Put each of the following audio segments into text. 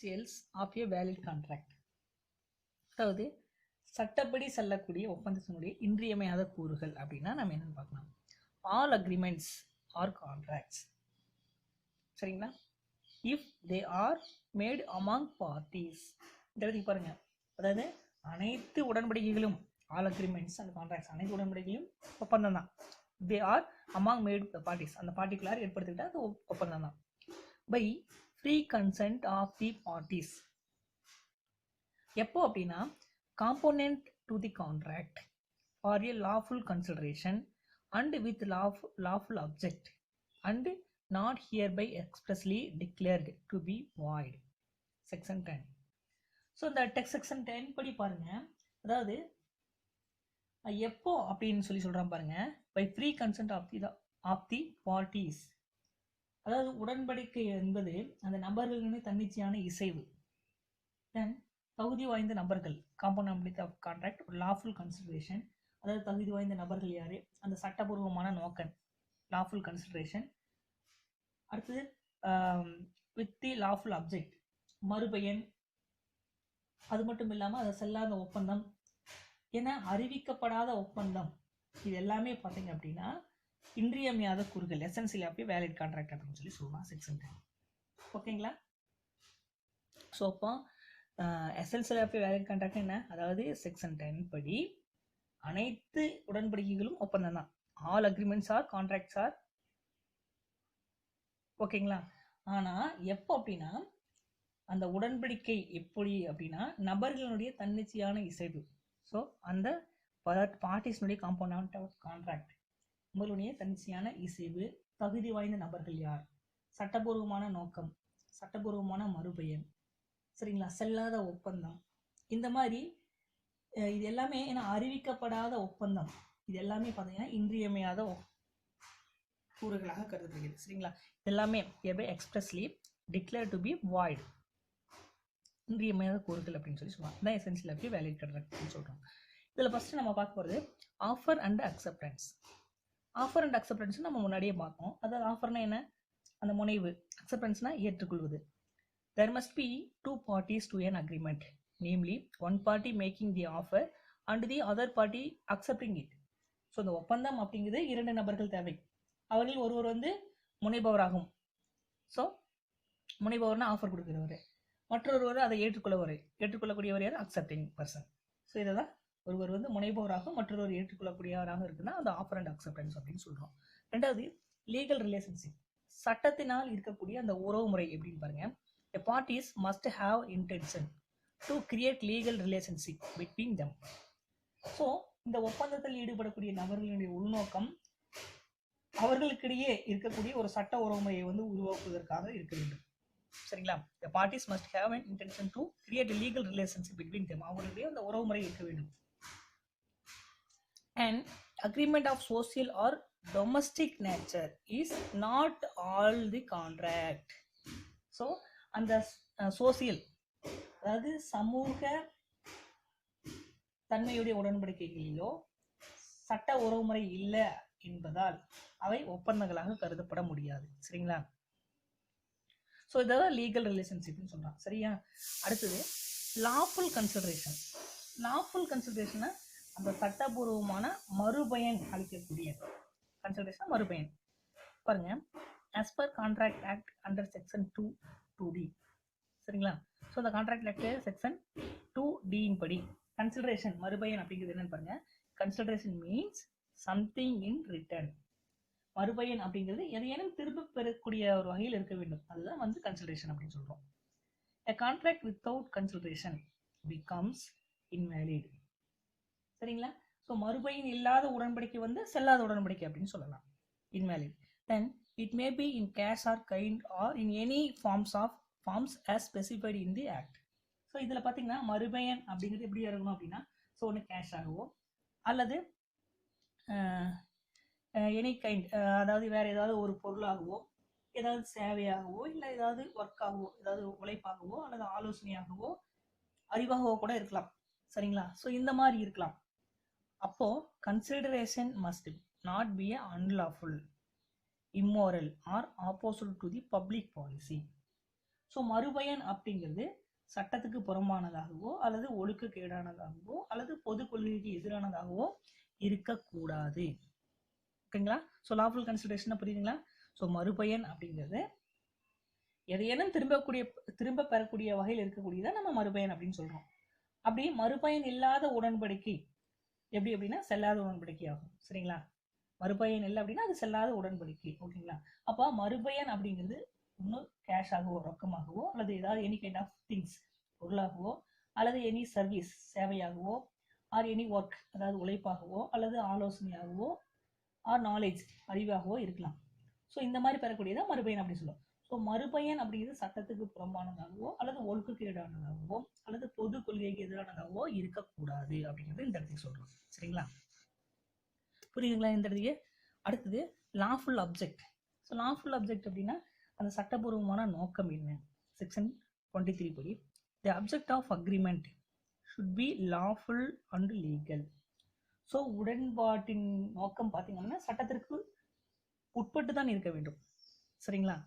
Essentials of a valid contract. அதாவது சட்டப்படி செல்லக்கூடிய ஒப்பந்தத்தினுடைய இன்றியமையாத கூறுகள் அப்படின்னா நம்ம என்னன்னு பார்க்கலாம். All agreements are contracts. சரிங்களா? If they are made among parties. இந்த இடத்துக்கு பாருங்க, அதாவது அனைத்து உடன்படிக்கைகளும், ஆல் அக்ரிமெண்ட்ஸ் அண்ட் கான்ட்ராக்ட்ஸ், அனைத்து உடன்படிக்கைகளும் ஒப்பந்தம் தான். They are among made parties, அந்த பார்ட்டிக்குள்ளார் ஏற்படுத்திக்கிட்டா அது ஒப்பந்தம் தான். By free consent of the parties. எப்போ அப்படின்னா component to the contract for a lawful consideration and with lawful object and not hereby expressly declared to be void. Section 10. So இந்த text section 10 படி பாருங்க, அதாவது எப்போ அப்படின்னு சொல்றான் பாருங்க, by free consent of the parties. அதாவது உடன்படிக்கை என்பது அந்த நபர்களின் தன்னிச்சையான இசைவு. தென் தகுதி வாய்ந்த நபர்கள், component of contract, lawful consideration, அதாவது தகுதி வாய்ந்த நபர்கள் யாரு, அந்த சட்டபூர்வமான நோக்கம், லாஃபுல் கன்சிடரேஷன். அடுத்தது வித் தி லாஃபுல் அப்ஜெக்ட், மறுபயன். அது மட்டும் இல்லாமல் அதை செல்லாத ஒப்பந்தம் என அறிவிக்கப்படாத ஒப்பந்தம், இது எல்லாமே பார்த்தீங்க அப்படின்னா இன்றியமையாத கூறுகள், essential of the valid contract அப்படின்னு சொல்லலாம் செக்ஷன் 10. ஓகேங்களா? ஸோ அப்போ essential of the valid contract என்ன, அதாவது செக்ஷன் 10 படி அனைத்து உடன்படிக்கைகளும் ஒப்பந்தம் தான். All agreements are contracts are. ஓகேங்களா? ஆனா எப்போ அப்படின்னா அந்த உடன்படிக்கை எப்படி அப்படின்னா நபர்களுடைய தன்னிச்சையான இசைவு. ஸோ அந்த பார்ட்டிஸ்னுடைய காம்போனன்ட் ஆஃப் கான்ட்ராக்ட், நபர்களுடைய தன்னிச்சையான இசைவு, தகுதி வாய்ந்த நபர்கள் யார், சட்டபூர்வமான நோக்கம், சட்டபூர்வமான மறுபயன், சரிங்களா, செல்லாத ஒப்பந்தம், இந்த மாதிரி இது எல்லாமே ஏன்னா அறிவிக்கப்படாத ஒப்பந்தம், இது எல்லாமே பார்த்தீங்கன்னா இன்றியமையாத கூறுகளாக கருதப்படுகிறது. சரிங்களா? எல்லாமே expressly declare to be void, இன்றியமையாத கூறுகள் அப்படின்னு சொல்லுவாங்க. இதான் essential of the valid contract அப்படின்னு சொல்றோம். இதில் ஃபர்ஸ்ட் நம்ம பார்க்க போகிறது offer and acceptance. Offer and acceptance நம்ம முன்னாடியே பார்த்தோம். அதாவது ஆஃபர்னா என்ன, அந்த முனைவு, அக்செப்டன்ஸ்னா ஏற்றுக்கொள்வது. There must be two parties to an agreement, namely one party making the offer and the other party accepting it. So இந்த ஒப்பந்தம் அப்படிங்கிறது இரண்டு நபர்கள் தேவை. அவர்கள் ஒருவர் முனைபவராகும். ஸோ முனைபவர்னா ஆஃபர் கொடுக்கிறவர், மற்றொருவர் அதை ஏற்றுக்கொள்ளக்கூடியவர் யார், அக்செப்டிங் பர்சன். ஸோ இதை தான் ஒருவர் முனைபவராக மற்றொருவர் ஏற்றுக்கொள்ளக்கூடியவராக இருக்குன்னா அந்த ஆஃபர் அண்ட் அக்செப்டன்ஸ் அப்படின்னு சொல்றோம். ரெண்டாவது லீகல் ரிலேஷன்ஷிப், சட்டத்தினால் இருக்கக்கூடிய அந்த உறவு முறை எப்படின்னு பாருங்க. A parties must have intention to create legal relationship between them. So இந்த ஒப்பந்தத்தில் ஈடுபடக்கூடிய நபர்களுடைய உள்நோக்கம் அவர்களுக்கிடையே இருக்கக்கூடிய ஒரு சட்ட உறவுமுறையை உருவாக்குவதற்காக இருக்க வேண்டும். சரிங்களா? The parties must have an intention to create a legal relationship between them. அவர்களுடைய அந்த உறவுமுறை இருக்க வேண்டும். An agreement of social or domestic nature is not all the contract. So அந்த சோசியல், அதாவது சமூக தன்மையுடைய உடன்படிக்கைகளிலோ சட்ட உறவுமுறை இல்லை என்பதால் அவை ஒப்பந்தங்களாக கருதப்பட முடியாது. சரிங்களா? ஸோ இதான் லீகல் ரிலேஷன்ஷிப்னு சொல்றான். சரியா? அடுத்தது லாஃபுல் கன்சிடரேஷன். லாஃபுல் கன்சிடரேஷனை அந்த சட்டபூர்வமான மறுபயன் அளிக்கக்கூடிய கன்சிடரேஷன் மறுபயன். பாருங்க, as per contract act under section 2D. சரிங்களா? ஸோ இந்த கான்ட்ராக்ட் ஆக்ட் செக்ஷன் 2D படி கன்சிடரேஷன் மறுபயன் அப்படிங்கிறது என்னன்னு பாருங்க. Consideration means something in return. மறுபயன் அப்படிங்கிறது எதையேனும் திரும்ப பெறக்கூடிய ஒரு வகையில் இருக்க வேண்டும். அதுதான் கன்சிடரேஷன் அப்படின்னு சொல்றோம். A contract without consideration becomes invalid. சரிங்களா? ஸோ மறுபயன் இல்லாத உடன்படிக்கை செல்லாத உடன்படிக்கை அப்படின்னு சொல்லலாம், invalid. Then it may be in cash or kind or in any forms as specified in the act. So இதில் பார்த்தீங்கன்னா மறுபயன் அப்படிங்கிறது எப்படி இருக்கணும் அப்படின்னா, ஸோ ஒன்று கேஷ் ஆகவோ அல்லது எனி கைண்ட், அதாவது வேற ஏதாவது ஒரு பொருளாகவோ, ஏதாவது சேவையாகவோ, இல்லை ஏதாவது ஒர்க்காகவோ, ஏதாவது உழைப்பாகவோ அல்லது ஆலோசனையாகவோ அறிவாகவோ கூட இருக்கலாம். சரிங்களா? ஸோ இந்த மாதிரி இருக்கலாம். அப்போ consideration must not be a unlawful, immoral or opposite to the public policy. So மறுபயன் அப்படிங்கிறது சட்டத்துக்கு புறம்பானதாகவோ அல்லது ஒழுக்கக்கேடானதாகவோ அல்லது பொது கொள்கைக்கு எதிரானதாகவோ இருக்கக்கூடாது. ஓகேங்களா? ஸோ லாஃபுல் கன்சிடரேஷன் புரியுதுங்களா? ஸோ மறுபயன் அப்படிங்கிறது எதையேனும் திரும்ப பெறக்கூடிய வகையில் இருக்கக்கூடியதான் நம்ம மறுபயன் அப்படின்னு சொல்றோம். அப்படி மறுபயன் இல்லாத உடன்படிக்கை எப்படி அப்படின்னா செல்லாத உடன்படிக்கை ஆகும். சரிங்களா? மறுபயன் இல்லை அப்படின்னா அது செல்லாத உடன்படிக்கை. ஓகேங்களா? அப்போ மறுபயன் அப்படிங்கிறது இன்னும் கேஷாகவோ ரொக்கமாகவோ அல்லது ஏதாவது எனி கைண்ட் ஆஃப் திங்ஸ் பொருளாகவோ அல்லது எனி சர்வீஸ் சேவையாகவோ ஆர் எனி ஒர்க் அதாவது உழைப்பாகவோ அல்லது ஆலோசனையாகவோ ஆர் நாலேஜ் அறிவாகவோ இருக்கலாம். ஸோ இந்த மாதிரி பெறக்கூடியதான் மறுபயன் அப்படின்னு சொல்லுவோம். ஸோ மறுபயன் அப்படிங்கிறது சட்டத்துக்கு புறம்பானதாகவோ அல்லது ஒழுக்கக்கேடானதாகவோ அல்லது பொது கொள்கைக்கு எதிரானதாகவோ இருக்கக்கூடாது அப்படிங்கிறது இந்த இடத்துக்கு சொல்றோம். சரிங்களா? புரியுதுங்களா இந்த இடத்துக்கு? அடுத்தது lawful object. So lawful object அப்படின்னா அந்த சட்டபூர்வமான நோக்கம் என்ன? செக்ஷன் 23 படி the object of agreement should be lawful and legal. So உடன்பாட்டின் நோக்கம் பார்த்தீங்கன்னா சட்டத்திற்கு உட்பட்டு தான் இருக்க வேண்டும். சரிங்களா?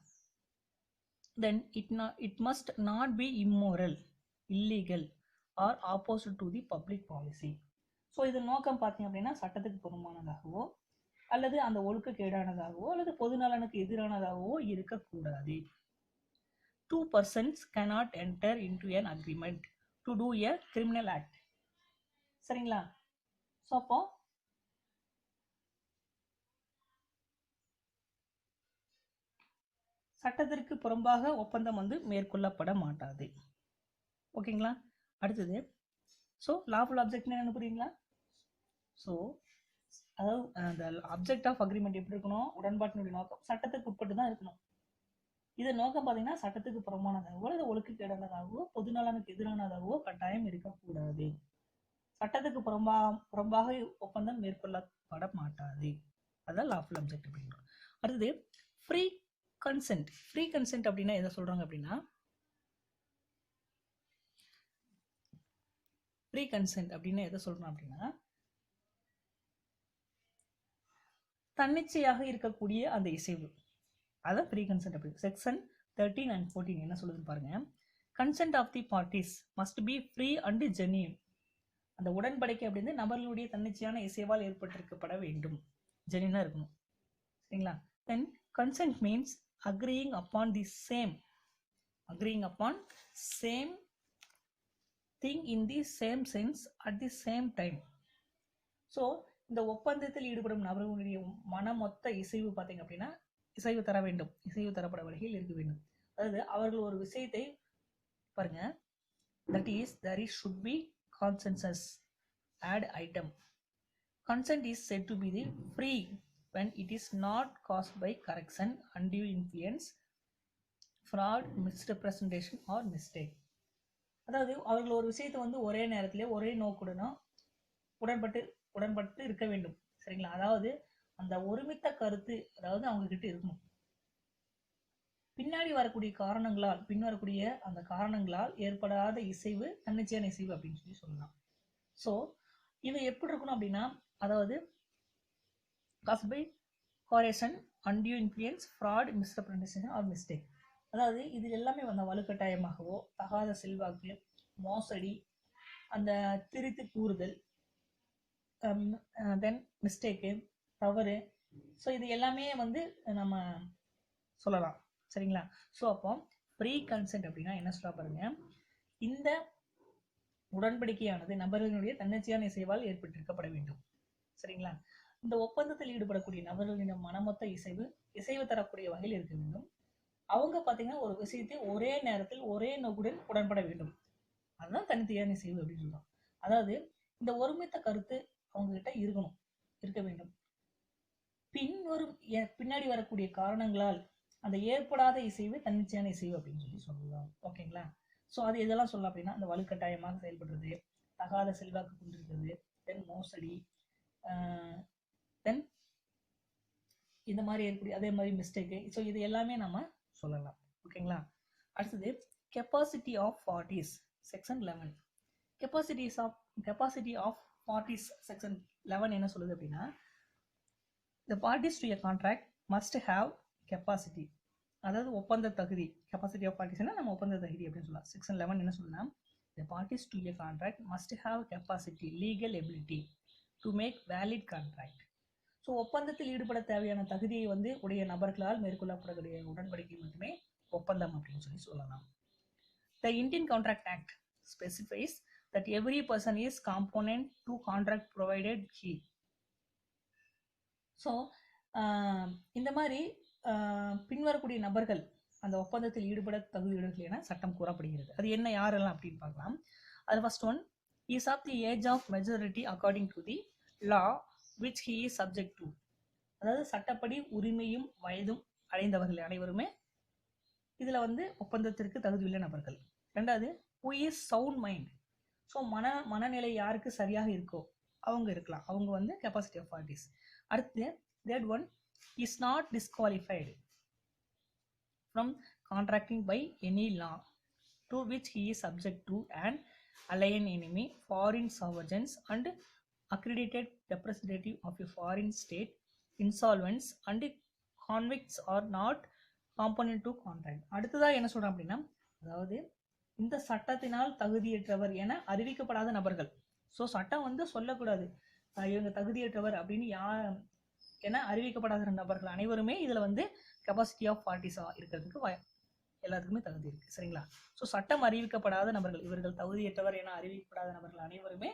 then it must not be immoral, illegal or opposite to the public policy. So இது நோக்கம் பார்த்தீங்க அப்படின்னா சட்டத்துக்கு புறம்பானதாகவோ அல்லது அந்த ஒழுக்கக்கேடானதாகவோ அல்லது பொது நலனுக்கு எதிரானதாகவோ இருக்கக்கூடாது. 2 persons cannot enter into an agreement to do a criminal act. சரிங்களா? ஸோ அப்போ சட்டத்திற்கு புறம்பாக ஒப்பந்தம் மேற்கொள்ளப்பட மாட்டாது. ஓகேங்களா? அடுத்தது ஸோ லாஃபுல் அப்ஜெக்ட் என்ன புரியுங்களா? ஸோ அதாவது அந்த அப்ஜெக்ட் ஆஃப் அக்ரிமெண்ட் எப்படி இருக்கணும்? உடன்பாட்டினுடைய நோக்கம் சட்டத்துக்கு உட்பட்டு தான் இருக்கணும். இது நோக்கம் பார்த்தீங்கன்னா சட்டத்துக்கு புறம்பானதாகவோ அல்லது ஒழுக்கக்கேடானதாகவோ பொது நலனுக்கு எதிரானதாகவோ கட்டாயம் இருக்கக்கூடாது. சட்டத்துக்கு புறம்பாக ஒப்பந்தம் மேற்கொள்ளப்பட மாட்டாது. அதான் லாஃபுல் அப்ஜெக்ட் அப்படின்றோம். அடுத்தது ஃப்ரீ கன்சென்ட். ஃப்ரீ கன்சென்ட் அப்படின்னா எதை சொல்றாங்க அப்படின்னா ஃப்ரீ கன்சென்ட் அப்படின்னா எதை சொல்றோம் அப்படின்னா தன்னிச்சையாக இருக்கக்கூடிய அந்த இசைவு அதான் ஃப்ரீ கன்சென்ட் அப்படி. செக்ஷன் 13 and 14 என்ன சொல்லுதுன்னு பாருங்க. Consent of the parties must be free and genuine. அந்த உடன்படிக்கை அப்படின்னு நபர்களுடைய தன்னிச்சையான இசைவால் ஏற்பட்டிருக்கப்பட வேண்டும். ஜென்யூனா இருக்கணும். சரிங்களா? Then consent means agreeing upon same thing in the same sense at the same time. So இந்த ஒப்பந்தத்தில் ஈடுபடும் நபர்களுடைய மனமொத்த இசைவு பார்த்தீங்க அப்படின்னா இசைவு தர வேண்டும். இசைவு தரப்பட வகையில் இருக்க வேண்டும். அதாவது அவர்கள் ஒரு விஷயத்தை பாருங்க, that is there is should be consensus. Add item. Consent is said to be the free when it is not caused by correction, undue influence, fraud, misrepresentation or mistake. அதாவது அவர்கள் ஒரு விஷயத்தை ஒரே நேரத்திலே ஒரே நோக்குடனும் உடன்பட்டு இருக்க வேண்டும். சரிங்களா? அதாவது அந்த ஒருமித்த கருத்து அதாவது அவங்க கிட்ட இருக்கணும். பின்வரக்கூடிய அந்த காரணங்களால் ஏற்படாத இசைவு தன்னிச்சையான இசைவு அப்படின்னு சொல்லலாம். ஸோ இது எப்படி இருக்கணும் அப்படின்னா அதாவது caused by coercion, undue influence, fraud, misrepresentation or mistake. அதாவது இது எல்லாமே வலுக்கட்டாயமாகவோ தகாத செல்வாக்கு, மோசடி, அந்த திரித்து கூறுதல், தென் மிஸ்டேக்கு, தவறு. ஸோ இது எல்லாமே நம்ம சொல்லலாம். சரிங்களா? ஸோ அப்போ ஃப்ரீ கன்சென்ட் அப்படின்னா என்ன சொல்ல பாருங்க, இந்த உடன்படிக்கையானது நபர்களுடைய தன்னிச்சையான இசைவால் ஏற்பட்டிருக்கப்பட வேண்டும். சரிங்களா? இந்த ஒப்பந்தத்தில் ஈடுபடக்கூடிய நபர்களின் மனமொத்த இசைவு தரக்கூடிய வகையில் இருக்க வேண்டும். அவங்க பார்த்தீங்கன்னா ஒரு விஷயத்தை ஒரே நேரத்தில் ஒரே நோக்குடன் உடன்பட வேண்டும். அதுதான் தனித்தனியான இசைவு அப்படின்னு சொல்றோம். அதாவது இந்த ஒருமித்த கருத்து அவங்க கிட்ட இருக்க வேண்டும். பின்னாடி வரக்கூடிய காரணங்களால் அந்த ஏற்படாத இசைவு தன்னிச்சையான இசைவு அப்படின்னு சொல்லலாம். ஓகேங்களா? ஸோ அது எதெல்லாம் சொல்லலாம் அப்படின்னா அந்த வலுக்கட்டாயமாக செயல்படுறது, தகாத செல்வாக்கு கொண்டிருக்கிறது, தென் மோசடி, தென் இந்த மாதிரி இருக்கக்கூடிய அதே மாதிரி மிஸ்டேக்கு. ஸோ இது எல்லாமே நம்ம சொல்லலாம். ஓகேங்களா? அடுத்தது capacity of parties section 11. Capacity of parties section 11 என்ன சொல்லுது அப்படின்னா the parties to a contract must have capacity. அதாவது ஒப்பந்த தகுதி, கெப்பாசிட்டி ஆஃப் பார்ட்டிஸ்னா நம்ம ஒப்பந்த தகுதி அப்படின்னு சொல்லலாம். செக்ஷன் 11 என்ன சொல்லலாம், the parties to a contract must have capacity, legal ability to make valid contract. So ஒப்பந்தத்தில் ஈடுபட தேவையான தகுதியை வந்து உடைய நபர்களால் மேற்கொள்ளப்படக்கூடிய உடன்படிக்கை மட்டுமே ஒப்பந்தம் அப்படின்னு சொல்லலாம். The Indian Contract Act specifies that every person is component to contract provided he. So இந்த மாதிரி பின்வரக்கூடிய நபர்கள் அந்த ஒப்பந்தத்தில் ஈடுபட தகுதியுடையவர்கள் என சட்டம் கூறப்படுகிறது. அது என்ன யாரெல்லாம் அப்படின்னு பார்க்கலாம். அது first one, is of the age of majority according to the law which he is subject to. அதாவது சட்டப்படி உரிமையும் வயதும் அடைந்தவர்கள் அனைவருமே இதுல வந்து ஒப்பந்தத்திற்கு தகுதியுள்ள நபர்கள். ரெண்டாவது, who is sound mind. So மனநிலை யாருக்கு சரியாக இருக்கோ அவங்க இருக்கலாம், அவங்க வந்து கெப்பாசிட்டி ஆஃப் பார்ட்டிஸ். அடுத்து third one, is not disqualified from contracting by any law to which he is subject to an alien enemy, foreign sovereigns and accredited representative of a foreign state, insolvents and convicts are not component to contract. அடுத்ததா என்ன சொல்றோம் அப்படின்னா, அதாவது இந்த சட்டத்தினால் தகுதியற்றவர் என அறிவிக்கப்படாத நபர்கள். So சட்டம் வந்து சொல்லக்கூடாது இவங்க தகுதியற்றவர் அப்படின்னு என அறிவிக்கப்படாத நபர்கள் அனைவருமே இதுல வந்து கெப்பாசிட்டி ஆஃப் பார்ட்டிஸா இருக்கிறதுக்கு எல்லாத்துக்குமே தகுதி இருக்கு. சரிங்களா? ஸோ சட்டம் அறிவிக்கப்படாத நபர்கள், இவர்கள் தகுதியற்றவர் என அறிவிக்கப்படாத நபர்கள் அனைவருமே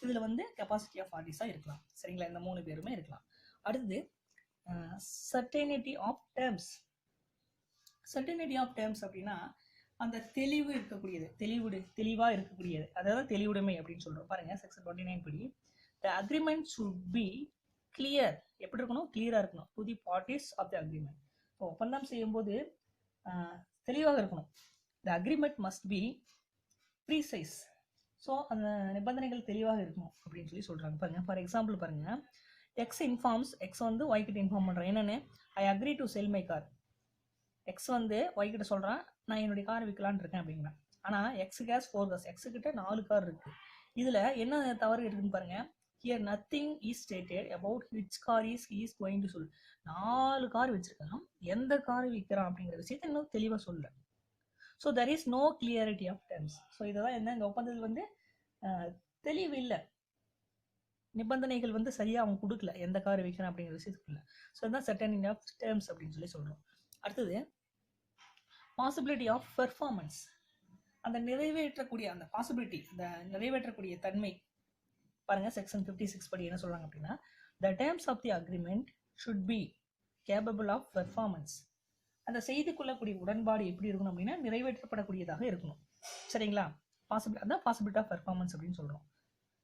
இதுல வந்து கெப்பாசிட்டி ஆஃப் பார்ட்டிஸா இருக்கலாம். சரிங்களா? இந்த 3 பேருமே இருக்கலாம். அடுத்து certainty of terms. Certainty of terms அப்படின்னா அந்த தெளிவு இருக்கக்கூடியது, தெளிவா இருக்கக்கூடியது, அதாவது தெளிவுடைமை அப்படின்னு சொல்றோம். பாருங்க செக்ஷன் 29 படி, the agreement should be clear. எப்படி இருக்கணும்? கிளியரா இருக்கணும். to the parties of the agreement. ஒப்பந்தம் செய்யும் போது தெளிவாக இருக்கணும். the agreement must be precise. So அந்த நிபந்தனைகள் தெளிவாக இருக்கணும் அப்படின்னு சொல்றாங்க. பாருங்க, ஃபார் எக்ஸாம்பிள் பாருங்க, எக்ஸ் இன்ஃபார்ம்ஸ், எக்ஸ் வந்து ஒய் கிட்ட இன்ஃபார்ம் பண்றேன் என்னன்னு, I agree to sell my car. X வந்து ஒய் கிட்ட சொல்றான் நான் என்னுடைய கார் விற்கலான்னு இருக்கேன் அப்படிங்கிறேன். ஆனா எக்ஸ் கேஸ் 4 கார்ஸ், எக்ஸ் கிட்ட 4 கார் இருக்கு. இதுல என்ன தவறு இருக்குன்னு பாருங்க. Here nothing is stated about which car he is going to sell. 4 car வச்சிருக்கான், எந்த கார் விற்கிறான் அப்படிங்கிற விஷயத்தை இன்னும் தெளிவா சொல்ல. So there is no clarity of terms. So இதெல்லாம் என்ன, இந்த ஒப்பந்தத்தில் வந்து தெளிவு இல்லை, நிபந்தனைகள் வந்து சரியா அவங்க கொடுக்கல, எந்த கார் விற்கிறான் அப்படிங்கிற விஷயத்துக்குள்ள. ஸோ இதுதான் certainty of terms அப்படின்னு சொல்றோம். அடுத்தது பாசிபிலிட்டி ஆஃப் பெர்ஃபார்மன்ஸ். அந்த நிறைவேற்றக்கூடிய அந்த பாசிபிலிட்டி, அந்த நிறைவேற்றக்கூடிய தன்மை. பாருங்க செக்ஷன் 56 படி என்ன சொல்றாங்க அப்படின்னா, the terms of the agreement should be capable of performance. அந்த செய்து கொள்ளக்கூடிய உடன்பாடு எப்படி இருக்கணும் அப்படின்னா நிறைவேற்றப்படக்கூடியதாக இருக்கணும். சரிங்களா? அதான் பாசிபிலிட்டி ஆஃப் பெர்ஃபார்மன்ஸ் அப்படின்னு சொல்றோம்.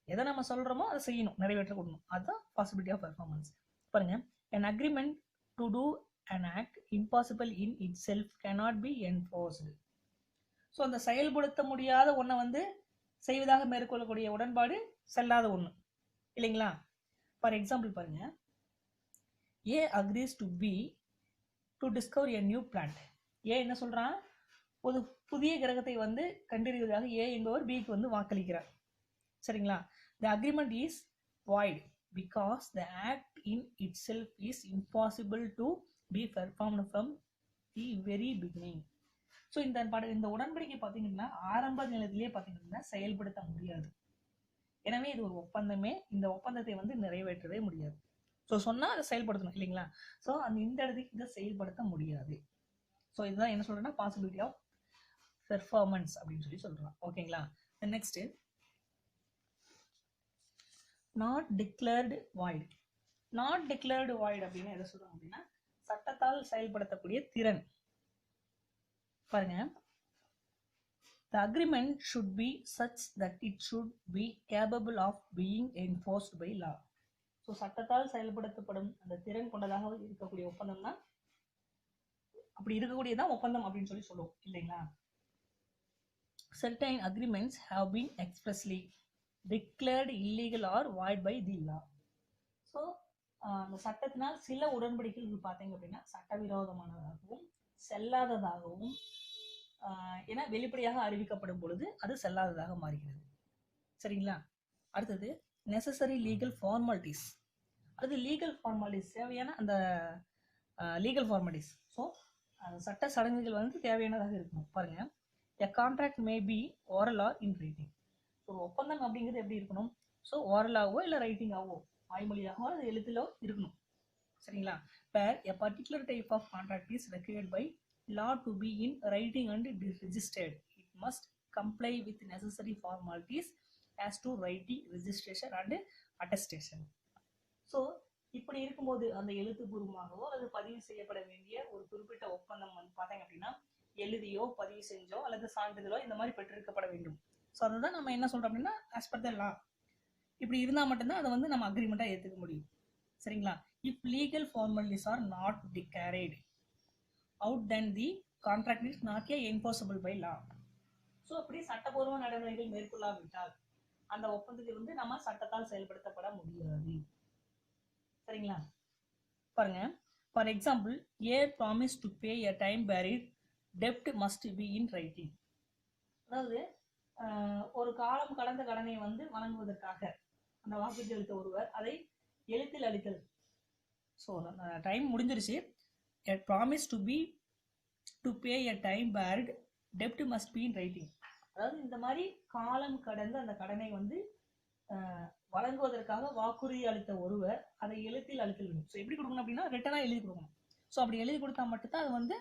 எதை நம்ம சொல்றோமோ அதை செய்யணும், நிறைவேற்ற கொடுக்கணும், அதுதான் பாசிபிலிட்டி ஆஃப் பெர்ஃபார்மன்ஸ். பாருங்க, an agreement to do an act impossible in itself cannot be enforced. So அந்த செயல்படுத்த முடியாத ஒன்றை வந்து செய்வதாக மேற்கொள்ளக்கூடிய உடன்பாடு செல்லாத ஒன்று இல்லைங்களா? ஃபார் எக்ஸாம்பிள் பாருங்க, A agrees to B to discover a new plant. A என்ன சொல்றான், ஒரு புதிய கிரகத்தை வந்து கண்டறிவதாக ஏ என்பவர் பிக்கு வந்து வாக்களிக்கிறார். சரிங்களா? The agreement is void because the act in itself is impossible to be performed from the very beginning. So இந்த உடன்படிக்கை பார்த்தீங்கன்னா ஆரம்ப நிலையிலேயே பார்த்தீங்கன்னா செயல்படுத்த முடியாது. எனவே இது ஒரு ஒப்பந்தமே, இந்த ஒப்பந்தத்தை வந்து நிறைவேற்றவே முடியாது. ஸோ சொன்னால் அதை செயல்படுத்தணும் இல்லைங்களா? ஸோ இந்த இடத்துக்கு இதை செயல்படுத்த முடியாது. ஸோ இதுதான் என்ன சொல்றேன்னா பாசிபிலிட்டி ஆஃப் பெர்ஃபார்மன்ஸ் அப்படின்னு சொல்றோம். ஓகேங்களா? Next, not declared void. Not declared void அப்படின்னு எதை சொல்றாங்க அப்படின்னா சட்டத்தால் செயல்படுத்தக்கூடிய திறன். பாருங்க, the agreement should be such that it should be capable of being enforced by law. So சட்டத்தால் செயல்படுத்தப்படும் அந்த திறன் கொண்டதாக இருக்கக்கூடிய ஒப்பந்தம் தான், அப்படி இருக்கக்கூடியதான் ஒப்பந்தம் அப்படின்னு சொல்லுவோம் இல்லைங்களா? Certain agreements have been expressly declared illegal or void by the law. So அந்த சட்டத்தினால் சில உடன்படிக்கைகள் பார்த்தீங்க அப்படின்னா சட்டவிரோதமானதாகவும் செல்லாததாகவும் என வெளிப்படையாக அறிவிக்கப்படும் பொழுது அது செல்லாததாக மாறுகிறது. சரிங்களா? அடுத்தது நெசசரி லீகல் ஃபார்மாலிட்டிஸ். அது லீகல் ஃபார்மாலிட்டிஸ் தேவையான அந்த லீகல் ஃபார்மாலிட்டிஸ். ஸோ சட்ட சடங்குகள் வந்து தேவையானதாக இருக்கணும். பாருங்க, a contract may be oral or in writing. So ஒப்பந்தம் அப்படிங்கிறது எப்படி இருக்கணும்? ஸோ ஓரலாவோ இல்லை ரைட்டிங்காவோ, வாய்மொழியாகவோ அது எழுத்திலோ இருக்கணும். சரிங்களா? where a particular type of contract is required by law to be in writing and registered, it must comply with necessary formalities as to writing, registration and attestation. So இப்படி இருக்கும்போது அந்த எழுத்துப்பூர்வமாகவோ அல்லது பதிவு செய்யப்பட வேண்டிய ஒரு குறிப்பிட்ட ஒப்பந்தம் வந்து பார்த்தீங்க அப்படின்னா எழுதியோ பதிவு செஞ்சோ அல்லது சான்றிதழோ இந்த மாதிரி பெற்றிருக்கப்பட வேண்டும். ஸோ அதை தான் நம்ம என்ன சொல்றோம் அப்படின்னா ஆஸ் பர் த லா இப்படி இருந்தால் மட்டும்தான் அதை வந்து நம்ம அக்ரிமெண்ட்டாக ஏற்றுக்க முடியும். சரிங்களா? If legal formalities are not carried out then the contract is not a enforceable by law. So அப்படி சட்டப்பூர்வ நடைமுறைகள் மேற்கொள்ளாவிட்டால் அந்த ஒப்பந்தத்தை வந்து நம்ம சட்டத்தால் செயல்படுத்தப்பட முடியாது. சரிங்களா? பாருங்க, for example, A promise to pay a time buried dept must be in writing. அதாவது ஒரு காலம் கடந்த கடனை வந்து வழங்குவதற்காக அந்த வாக்குறுதி அளித்த ஒருவர் அதை எழுத்தில் அளித்தல். ஸோ டைம் முடிஞ்சிருச்சு, எ promise to pay a time buried dept must be in writing. அதாவது இந்த மாதிரி காலம் கடந்த அந்த கடனை வந்து வழங்குவதற்காக வாக்குறுதி அளித்த ஒருவர் அதை எழுத்தில் அளித்தல் வேண்டும். ஸோ எப்படி கொடுக்கணும் அப்படின்னா ரிட்டனாக எழுதி கொடுக்கணும். ஸோ அப்படி எழுதி கொடுத்தா மட்டும்தான் அது வந்து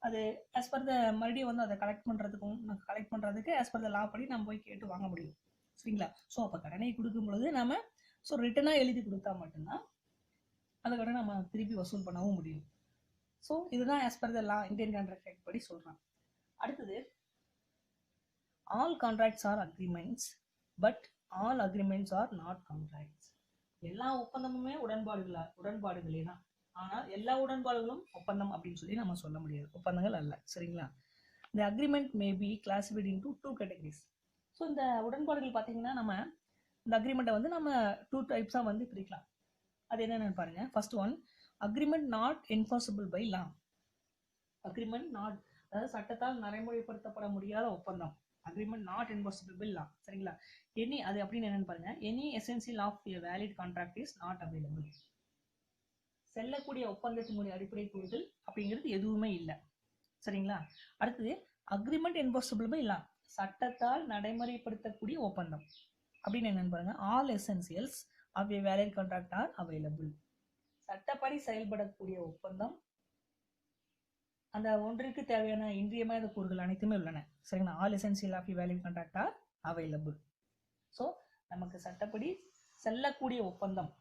அது ஆஸ் பர் த மறுபடியும் வந்து அதை கலெக்ட் பண்ணுறதுக்கு ஆஸ் பர் த லா படி நம்ம போய் கேட்டு வாங்க முடியும். சரிங்களா? ஸோ அப்போ கடனை கொடுக்கும் பொழுது நம்ம ரிட்டனாக எழுதி கொடுத்தா மட்டும்தான் அந்த கடனை நம்ம திருப்பி வசூல் பண்ணவும் முடியும். ஸோ இதுதான் as per the law, Indian contract act படி சொல்கிறேன். அடுத்தது, all contracts are agreements but all agreements are not contracts. எல்லா ஒப்பந்தமுமே உடன்பாடுகளே தான். ஆனால் எல்லா உடன்பாடுகளும் ஒப்பந்தம் அப்படின்னு சொல்லி நம்ம சொல்ல முடியாது, ஒப்பந்தங்கள் அல்ல. சரிங்களா? இந்த agreement may be classified into 2 categories. So இந்த உடன்பாடுகள் பார்த்தீங்கன்னா நம்ம இந்த அக்ரிமெண்ட்டை வந்து நம்ம 2 டைப்ஸாக வந்து பிரிக்கலாம். அது என்னென்னு பாருங்க. First one, agreement not enforceable by law. Agreement not, அதாவது சட்டத்தால் நடைமுறைப்படுத்தப்பட முடியாத ஒப்பந்தம். Agreement not enforceable by law. சரிங்களா? அது அப்படின்னு என்னன்னு பாருங்க. Any essential of a valid contract is not available. செல்லக்கூடிய ஒப்பந்தத்தினுடைய அடிப்படை கூறுகள் அப்படிங்கிறது எதுவுமே இல்லை. சரிங்களா? அடுத்தது, அக்ரிமெண்ட் என்ஃபோர்சபிள் பை லா, சட்டத்தால் நடைமுறைப்படுத்தக்கூடிய ஒப்பந்தம் அப்படின்னு என்னன்னு பாருங்க. All essentials of a valid contract are available. சட்டப்படி செயல்படக்கூடிய ஒப்பந்தம், அந்த ஒன்றிற்கு தேவையான இன்றியமையாத கூறுகள் அனைத்துமே உள்ளன. சரிங்களா? All essential of a valid contract are available. So நமக்கு சட்டப்படி செல்லக்கூடிய ஒப்பந்தம்,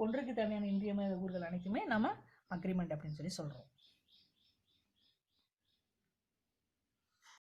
ஒன்றுக்கு தேவையான இன்றியமையாத கூறுகள் அனைத்துமே நம்ம அக்ரிமெண்ட் அப்படின்னு சொல்லி சொல்றோம்.